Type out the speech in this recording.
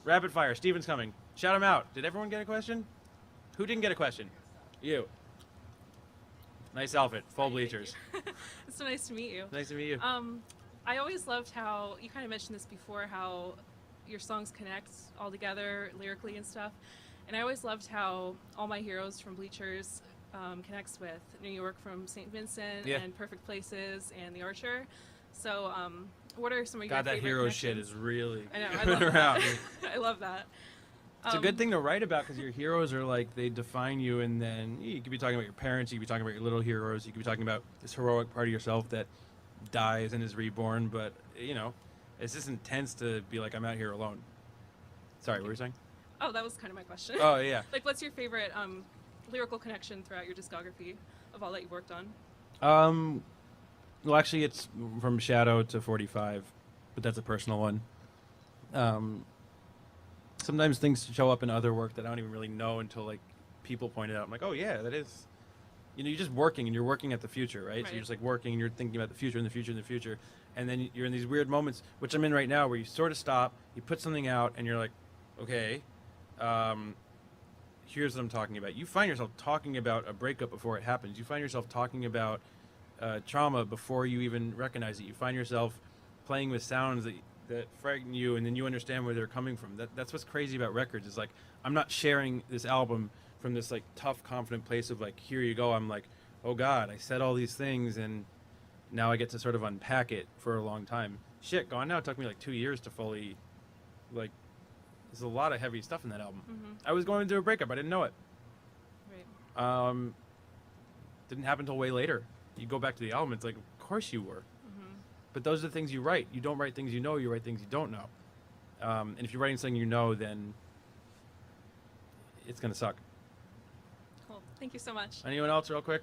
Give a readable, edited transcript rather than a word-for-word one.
Rapid fire. Steven's coming. Shout him out. Did everyone get a question? Who didn't get a question? You. Nice outfit. Full bleachers. It's so nice to meet you. Nice to meet you. I always loved how you kind of mentioned this before, how your songs connect all together lyrically and stuff. And I always loved how All My Heroes from Bleachers connects with New York from St. Vincent and Perfect Places and The Archer. So what are some of your God, that favorite hero shit connections? is really I know, I coming love around. that. I love that. It's a good thing to write about because your heroes are like, they define you, and then you could be talking about your parents, you could be talking about your little heroes, you could be talking about this heroic part of yourself that dies and is reborn, but, you know, it's just intense to be like, I'm out here alone. Sorry, what were you saying? Oh, that was kind of my question. Oh, yeah. Like, what's your favorite lyrical connection throughout your discography of all that you've worked on? Well, actually, it's from Shadow to 45, but that's a personal one. Sometimes things show up in other work that I don't even really know until like people point it out. I'm like, oh yeah, that is. You know, you're just working and you're working at the future, right? So you're just like working and you're thinking about the future and the future and the future, and then you're in these weird moments, which I'm in right now, where you sort of stop, you put something out, and you're like, okay, here's what I'm talking about. You find yourself talking about a breakup before it happens. You find yourself talking about trauma before you even recognize it. You find yourself playing with sounds that frighten you, and then you understand where they're coming from. That's what's crazy about records. Is like, I'm not sharing this album from this like tough, confident place of like, here you go. I'm like, oh God, I said all these things, and now I get to sort of unpack it for a long time. Shit, Gone Now, it took me like 2 years to fully, like, there's a lot of heavy stuff in that album. I was going through a breakup. I didn't know it. Didn't happen until way later. You go back to the album, it's like, of course you were. But those are the things you write. You don't write things you know, you write things you don't know. And if you're writing something you know, then it's going to suck. Cool. Thank you so much. Anyone else real quick?